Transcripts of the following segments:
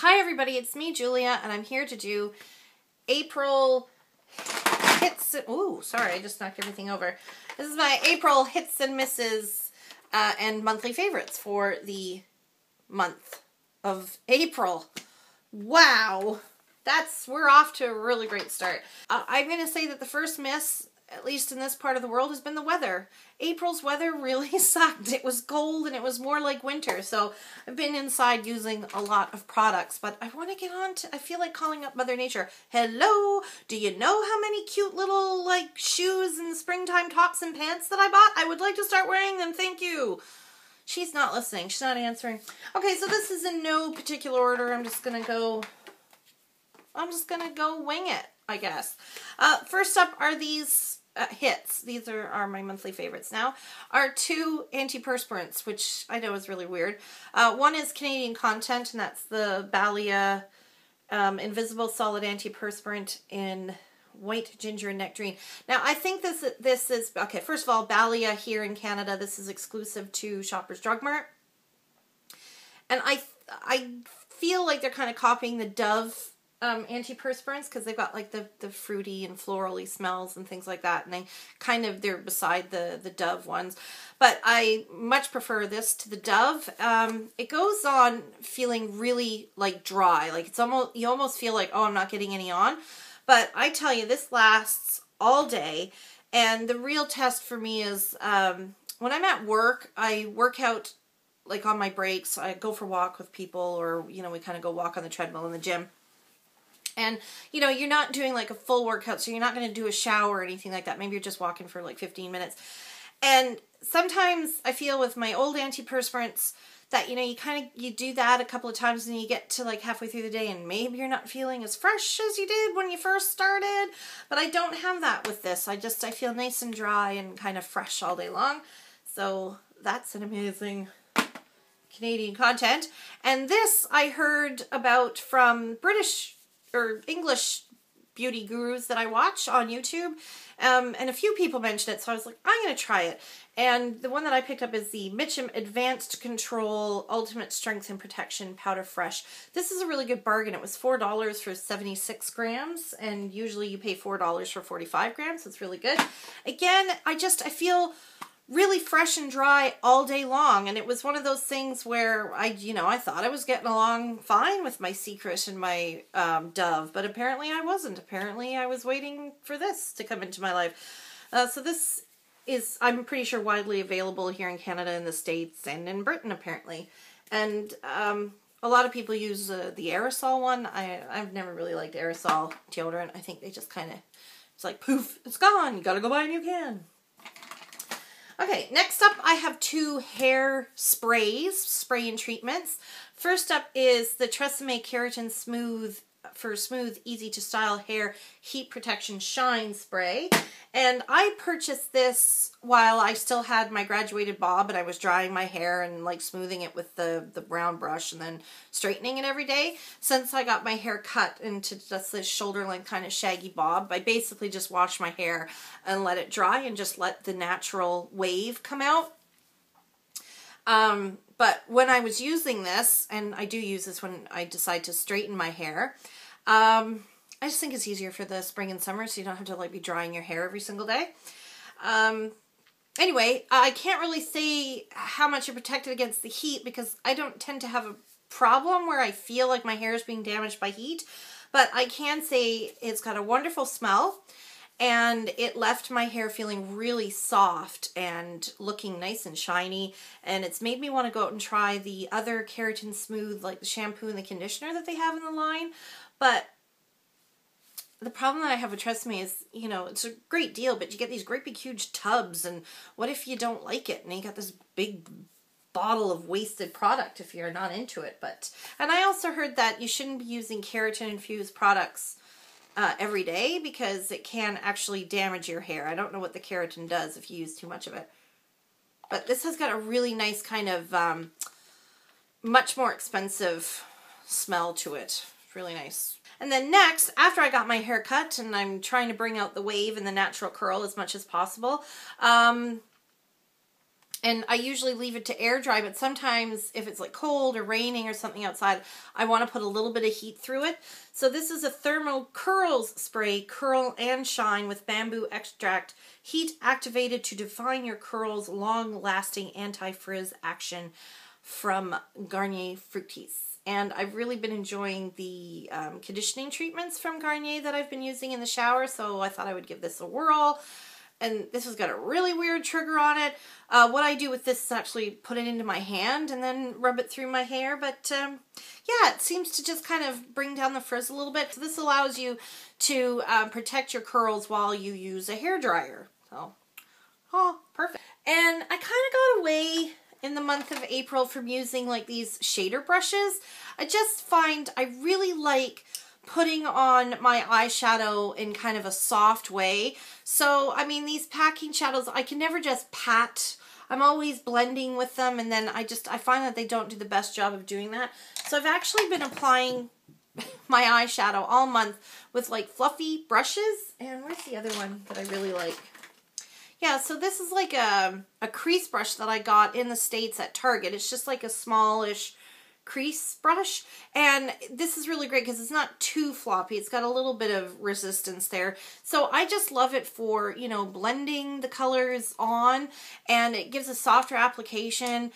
Hi everybody, it's me, Julia, and I'm here to do April hits. Ooh, sorry, I just knocked everything over. This is my April hits and misses and monthly favorites for the month of April. Wow, we're off to a really great start. I'm going to say that the first miss, at least in this part of the world, has been the weather. April's weather really sucked. It was cold and it was more like winter, so I've been inside using a lot of products, but I want to get on to, I feel like calling up Mother Nature. Hello, do you know how many cute little, like, shoes and springtime tops and pants that I bought? I would like to start wearing them, thank you. She's not listening, she's not answering. Okay, so this is in no particular order. I'm just gonna go wing it, I guess. First up are these hits. These are my monthly favorites now. Are two antiperspirants, which I know is really weird. One is Canadian content, and that's the Balea Invisible Solid Antiperspirant in white, ginger, and nectarine. Now, I think this is, okay, first of all, Balea here in Canada, this is exclusive to Shoppers Drug Mart. And I feel like they're kind of copying the Dove antiperspirants, because they've got like the fruity and florally smells and things like that, and they're beside the Dove ones, but I much prefer this to the Dove. It goes on feeling really like dry, like it's almost, you almost feel like, oh, I'm not getting any on, but I tell you, this lasts all day. And the real test for me is when I'm at work, I work out like on my breaks. I go for a walk with people, or we kind of go walk on the treadmill in the gym. And, you're not doing like a full workout, so you're not going to do a shower or anything like that. Maybe you're just walking for like 15 minutes. And sometimes I feel with my old antiperspirants that, you do that a couple of times and you get to like halfway through the day and maybe you're not feeling as fresh as you did when you first started. But I don't have that with this. I feel nice and dry and kind of fresh all day long. So that's an amazing Canadian content. And this I heard about from British or English beauty gurus that I watch on YouTube, and a few people mentioned it, so I was like, I'm going to try it. And the one that I picked up is the Mitchum Advanced Control Ultimate Strength and Protection Powder Fresh. This is a really good bargain. It was $4 for 76 grams, and usually you pay $4 for 45 grams, so it's really good. Again, I feel really fresh and dry all day long, and it was one of those things where I thought I was getting along fine with my Secret and my Dove, but apparently I wasn't. Apparently I was waiting for this to come into my life. So this is, I'm pretty sure, widely available here in Canada, in the States, and in Britain apparently. And a lot of people use the aerosol one. I've never really liked aerosol deodorant. I think they just kind of, it's like poof, it's gone. You gotta go buy a new can. Okay, next up I have two hair sprays, spray and treatments. First up is the Tresemme Keratin Smooth for smooth, easy to style hair heat protection shine spray. And I purchased this while I still had my graduated bob and I was drying my hair and like smoothing it with the brown brush and then straightening it every day. Since I got my hair cut into just this shoulder length kind of shaggy bob, I basically just wash my hair and let it dry and just let the natural wave come out. But when I was using this, and I do use this when I decide to straighten my hair, I just think it's easier for the spring and summer, so you don't have to like be drying your hair every single day. Anyway, I can't really say how much you're protected against the heat because I don't tend to have a problem where I feel like my hair is being damaged by heat, but I can say it's got a wonderful smell. And it left my hair feeling really soft and looking nice and shiny. And it's made me want to go out and try the other Keratin Smooth, like the shampoo and the conditioner that they have in the line. But the problem that I have with Tresemme is, it's a great deal, but you get these great big huge tubs. And what if you don't like it? And you got this big bottle of wasted product if you're not into it. And I also heard that you shouldn't be using keratin-infused products every day because it can actually damage your hair. I don't know what the keratin does if you use too much of it. But this has got a really nice kind of much more expensive smell to it. Really nice. And then next, after I got my hair cut and I'm trying to bring out the wave and the natural curl as much as possible, And I usually leave it to air dry, but sometimes if it's like cold or raining or something outside, I want to put a little bit of heat through it. So this is a Thermal Curls Spray, Curl and Shine with bamboo extract, heat activated to define your curls, long-lasting anti-frizz action from Garnier Fructis. And I've really been enjoying the conditioning treatments from Garnier that I've been using in the shower, so I thought I would give this a whirl. And this has got a really weird trigger on it. What I do with this is actually put it into my hand and then rub it through my hair. But yeah, it seems to just kind of bring down the frizz a little bit. So this allows you to protect your curls while you use a hairdryer. So, oh, perfect. And I kind of got away in the month of April from using like these shader brushes. I just find I really like putting on my eyeshadow in kind of a soft way. So, I mean, these packing shadows, I can never just pat. I'm always blending with them, and then I find that they don't do the best job of doing that. So I've actually been applying my eyeshadow all month with like fluffy brushes. And where's the other one that I really like? Yeah, so this is like a crease brush that I got in the States at Target. It's just like a smallish crease brush, and this is really great because it's not too floppy. It's got a little bit of resistance there, so I just love it for, you know, blending the colors on, and it gives a softer application.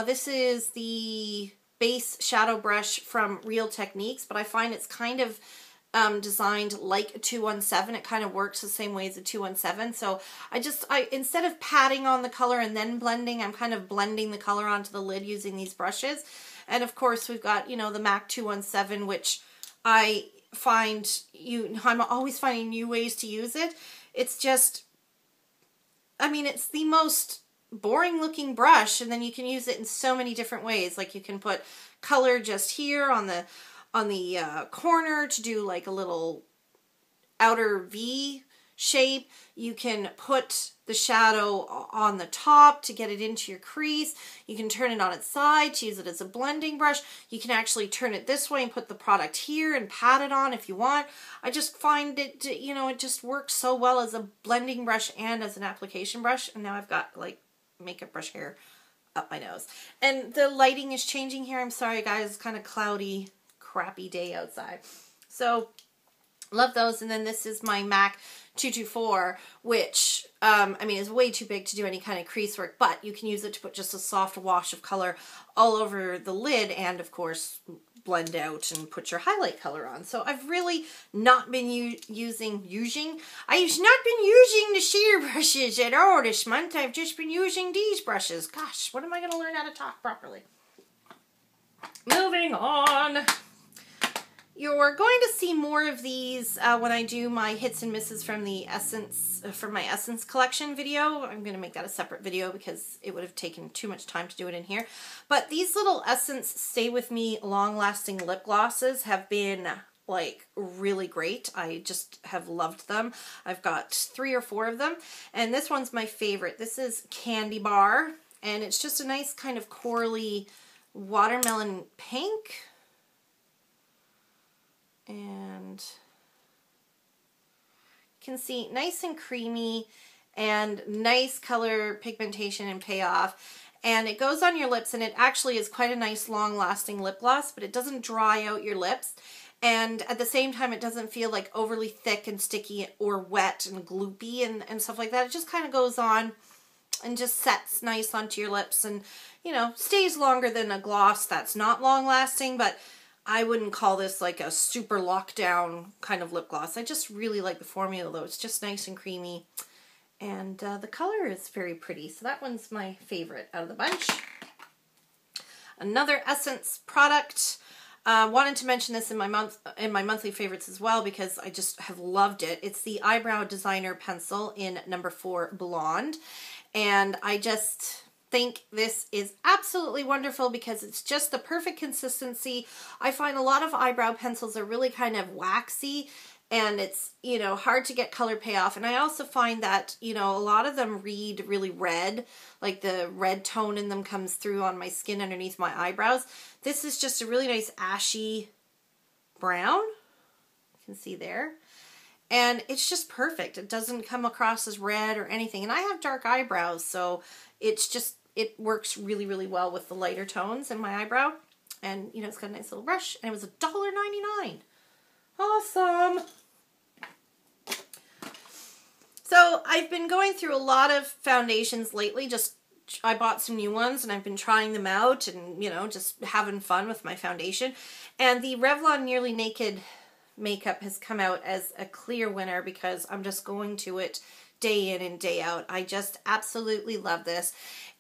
This is the base shadow brush from Real Techniques, but I find it's kind of designed like a 217. It kind of works the same way as a 217. So I instead of patting on the color and then blending, I'm kind of blending the color onto the lid using these brushes. And of course we've got, you know, the MAC 217, which I'm always finding new ways to use it. It's just, I mean, it's the most boring looking brush, and then you can use it in so many different ways. Like you can put color just here on the corner to do like a little outer V shape. You can put the shadow on the top to get it into your crease. You can turn it on its side to use it as a blending brush. You can actually turn it this way and put the product here and pat it on if you want. I just find it, you know, it just works so well as a blending brush and as an application brush. And now I've got like makeup brush hair up my nose. And the lighting is changing here. I'm sorry guys, it's kind of cloudy, crappy day outside. So love those. And then this is my MAC 224, which I mean is way too big to do any kind of crease work, but you can use it to put just a soft wash of color all over the lid, and of course blend out and put your highlight color on. So I've really not been using the shader brushes at all this month. I've just been using these brushes. Gosh, when am I going to learn how to talk properly? Moving on. You're going to see more of these when I do my hits and misses from the Essence, from my Essence collection video. I'm going to make that a separate video because it would have taken too much time to do it in here. But these little Essence Stay With Me long-lasting lip glosses have been like really great. I just have loved them. I've got 3 or 4 of them, and this one's my favorite. This is Candy Bar, and it's just a nice kind of corally watermelon pink. And you can see nice and creamy and nice color pigmentation and payoff. And it goes on your lips, and it actually is quite a nice long-lasting lip gloss, but it doesn't dry out your lips. And at the same time, it doesn't feel like overly thick and sticky or wet and gloopy and stuff like that. It just kind of goes on and just sets nice onto your lips, and, you know, stays longer than a gloss that's not long-lasting, but I wouldn't call this like a super lockdown kind of lip gloss. I just really like the formula though. It's just nice and creamy, and the color is very pretty. So that one's my favorite out of the bunch. Another Essence product. Wanted to mention this in my monthly favorites as well because I just have loved it. It's the Eyebrow Designer Pencil in number 4 Blonde, and I just think this is absolutely wonderful because it's just the perfect consistency. I find a lot of eyebrow pencils are really kind of waxy, and it's, you know, hard to get color payoff. And I also find that, you know, a lot of them read really red, like the red tone in them comes through on my skin underneath my eyebrows. This is just a really nice ashy brown. You can see there. And it's just perfect. It doesn't come across as red or anything. And I have dark eyebrows, so it's just it works really, really well with the lighter tones in my eyebrow. And, you know, it's got a nice little brush, and it was $1.99. Awesome! So, I've been going through a lot of foundations lately. I bought some new ones, and I've been trying them out and, you know, just having fun with my foundation. And the Revlon Nearly Naked makeup has come out as a clear winner because I'm just going to it day in and day out. I just absolutely love this.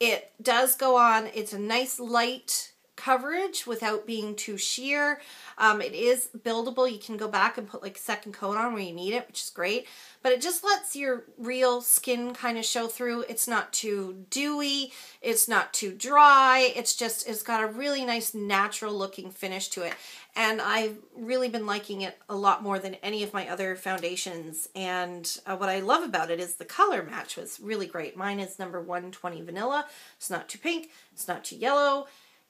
It does go on. It's a nice light coverage without being too sheer. It is buildable. You can go back and put like a second coat on where you need it, which is great. But it just lets your real skin kind of show through. It's not too dewy. It's not too dry. It's got a really nice natural looking finish to it. And I've really been liking it a lot more than any of my other foundations. And what I love about it is the color match was really great. Mine is number 120 Vanilla. It's not too pink. It's not too yellow.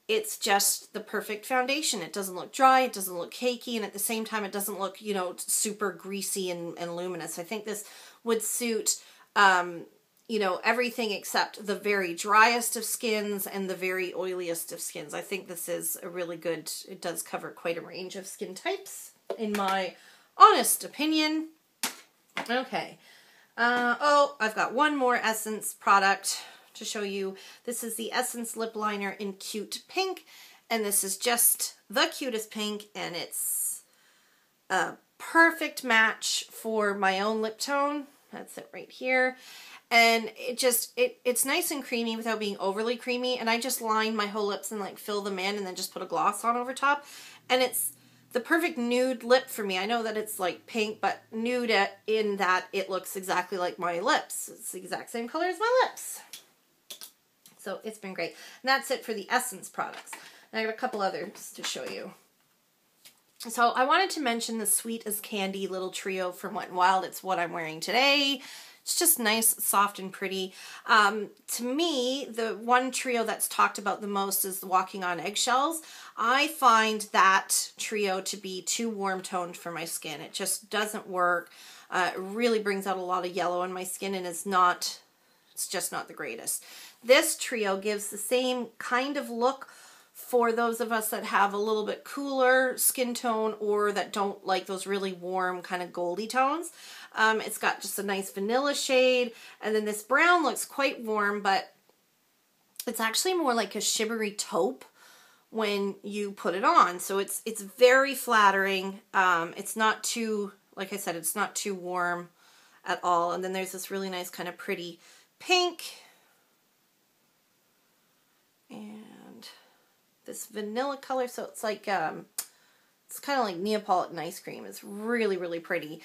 It's just the perfect foundation. It doesn't look dry, it doesn't look cakey, and at the same time it doesn't look, you know, super greasy and luminous. I think this would suit, you know, everything except the very driest of skins and the very oiliest of skins. I think this is a really good, it does cover quite a range of skin types, in my honest opinion. Okay. Oh, I've got one more Essence product to show you. This is the Essence Lip Liner in Cute Pink, and this is just the cutest pink, and it's a perfect match for my own lip tone. That's it right here. And it's nice and creamy without being overly creamy, and I just line my whole lips and like fill them in and then just put a gloss on over top, and it's the perfect nude lip for me. I know that it's like pink, but nude in that it looks exactly like my lips. It's the exact same color as my lips. So it's been great. And that's it for the Essence products. And I have a couple others to show you. So I wanted to mention the Sweet as Candy little trio from Wet n Wild. It's what I'm wearing today. It's just nice, soft, and pretty. To me, the one trio that's talked about the most is the Walking on Eggshells. I find that trio to be too warm toned for my skin. It just doesn't work. It really brings out a lot of yellow in my skin, and it's just not the greatest. This trio gives the same kind of look for those of us that have a little bit cooler skin tone or that don't like those really warm kind of goldy tones. It's got just a nice vanilla shade, and then this brown looks quite warm, but it's actually more like a shimmery taupe when you put it on. So it's very flattering. It's not too, like I said, it's not too warm at all. And then there's this really nice kind of pretty pink. And this vanilla color, so it's like, it's kind of like Neapolitan ice cream. It's really, really pretty.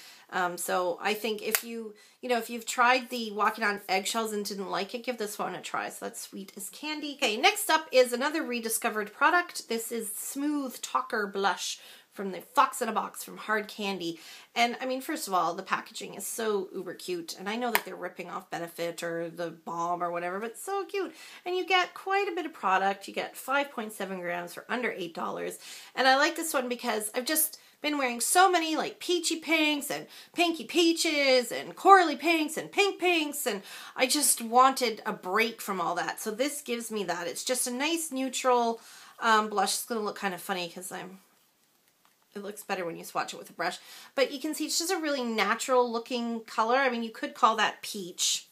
So I think if if you've tried the Walking on Eggshells and didn't like it, give this one a try. So that's Sweet as Candy. Okay, next up is another rediscovered product. This is Smooth Talker Blush from the Fox in a Box from Hard Candy. And I mean, first of all, the packaging is so uber cute. And I know that they're ripping off Benefit or the Balm or whatever, but it's so cute. And you get quite a bit of product. You get 5.7 grams for under $8. And I like this one because I've just been wearing so many like peachy pinks and pinky peaches and corally pinks and pink pinks, and I just wanted a break from all that. So this gives me that. It's just a nice neutral blush. It's going to look kind of funny because it looks better when you swatch it with a brush. But you can see it's just a really natural looking color. I mean, you could call that peach.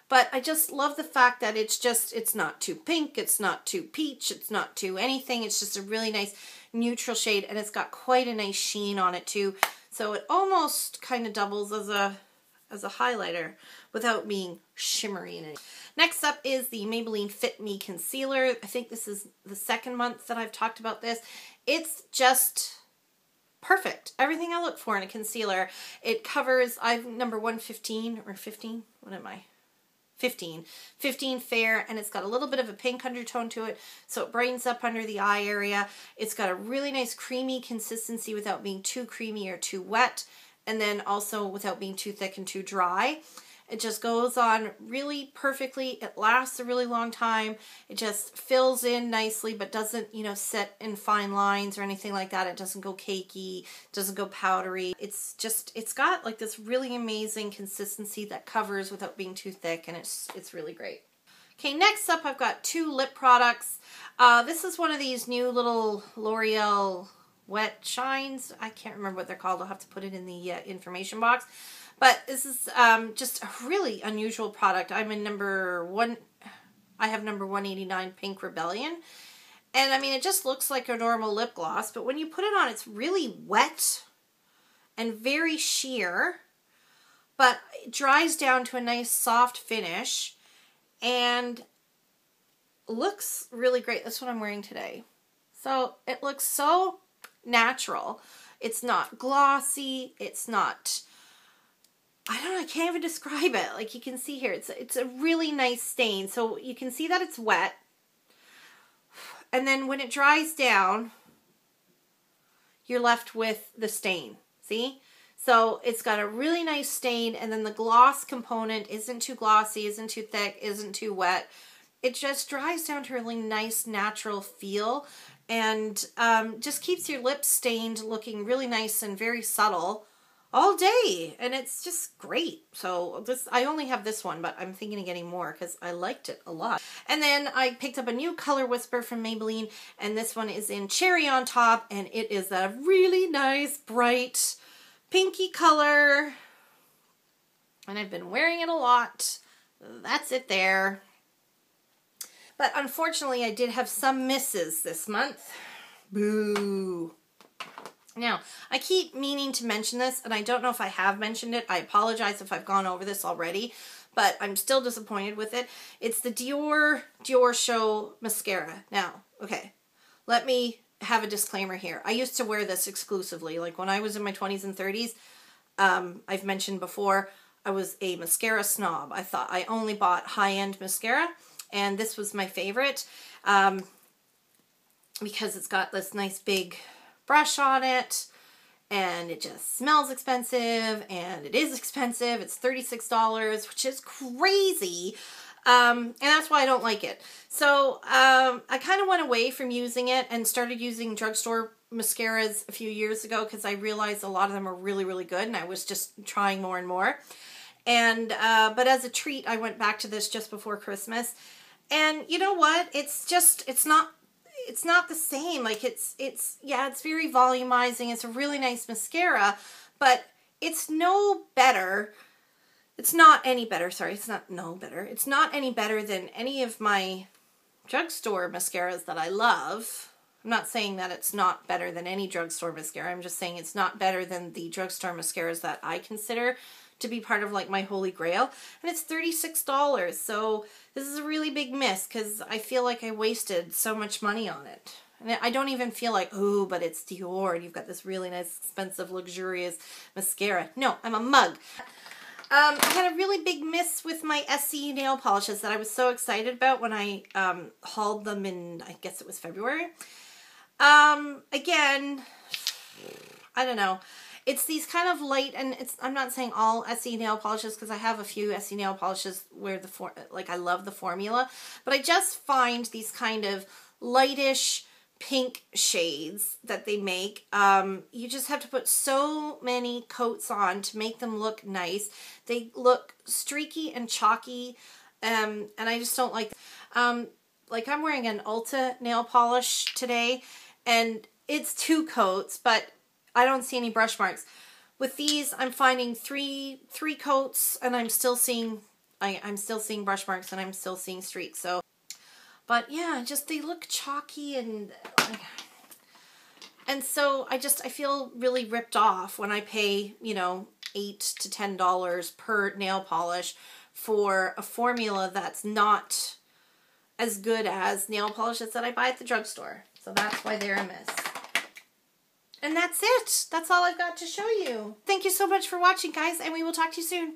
But I just love the fact that it's not too pink, it's not too peach, it's not too anything. It's just a really nice neutral shade, and it's got quite a nice sheen on it too. So it almost kind of doubles as a highlighter without being shimmery in it. Next up is the Maybelline Fit Me Concealer. I think this is the second month that I've talked about this. It's just perfect. Everything I look for in a concealer. It covers, I'm number 115 or 15. What am I? 15 fair, and it's got a little bit of a pink undertone to it, so it brightens up under the eye area. It's got a really nice creamy consistency without being too creamy or too wet, and then also without being too thick and too dry. It just goes on really perfectly. It lasts a really long time. It just fills in nicely, but doesn't, set in fine lines or anything like that. It doesn't go cakey, doesn't go powdery. It's got like this really amazing consistency that covers without being too thick, and it's really great. Okay, next up I've got 2 lip products. This is one of these new little L'Oreal Wet Shines. I can't remember what they're called. I'll have to put it in the information box. But this is just a really unusual product. I'm in number 1. I have number 189 Pink Rebellion. And I mean, it just looks like a normal lip gloss. But when you put it on, it's really wet and very sheer. But it dries down to a nice soft finish. And looks really great. That's what I'm wearing today. So it looks so natural. It's not glossy. It's not, I don't know, I can't even describe it. Like you can see here, it's a really nice stain. So you can see that it's wet. And then when it dries down, you're left with the stain. See? So it's got a really nice stain, and then the gloss component isn't too glossy, isn't too thick, isn't too wet. It just dries down to a really nice natural feel, and just keeps your lips stained looking really nice and very subtle all day, and it's just great. So I only have this one, but I'm thinking of getting more because I liked it a lot. And then I picked up a new Color Whisper from Maybelline, and this one is in Cherry on Top, and it is a really nice bright pinky color, and I've been wearing it a lot. That's it there. But unfortunately, I did have some misses this month. Boo. Now, I keep meaning to mention this, and I don't know if I have mentioned it. I apologize if I've gone over this already, but I'm still disappointed with it. It's the Dior Show Mascara. Now, okay, let me have a disclaimer here. I used to wear this exclusively. Like when I was in my 20s and 30s, I've mentioned before, I was a mascara snob. I thought I only bought high-end mascara, and this was my favorite because it's got this nice big brush on it, and it just smells expensive, and it is expensive. It's $36, which is crazy. And that's why I don't like it. So I kind of went away from using it and started using drugstore mascaras a few years ago because I realized a lot of them are really, really good, and I was just trying more and more. And but as a treat, I went back to this just before Christmas. And you know what? It's not the same. Like it's very volumizing. It's a really nice mascara, but it's no better. It's not any better. Sorry, it's not no better. It's not any better than any of my drugstore mascaras that I love. I'm not saying that it's not better than any drugstore mascara. I'm just saying it's not better than the drugstore mascaras that I consider to be part of like my holy grail. And it's $36. So this is a really big miss because I feel like I wasted so much money on it. And I don't even feel like, oh, but it's Dior and you've got this really nice, expensive, luxurious mascara. No, I'm a mug. I had a really big miss with my SE nail polishes that I was so excited about when I hauled them in, I guess it was February. Again, I don't know. It's these kind of light, and I'm not saying all SE nail polishes because I have a few SE nail polishes where I love the formula, but I just find these kind of lightish pink shades that they make. You just have to put so many coats on to make them look nice. They look streaky and chalky, and I just don't like like I'm wearing an Ulta nail polish today, and it's 2 coats, but I don't see any brush marks. With these, I'm finding three coats, and I'm still seeing brush marks, and I'm still seeing streaks. So, but yeah, just they look chalky, and so I feel really ripped off when I pay, you know, $8 to $10 per nail polish for a formula that's not as good as nail polishes that I buy at the drugstore. So that's why they're a miss. And that's it. That's all I've got to show you. Thank you so much for watching, guys, and we will talk to you soon.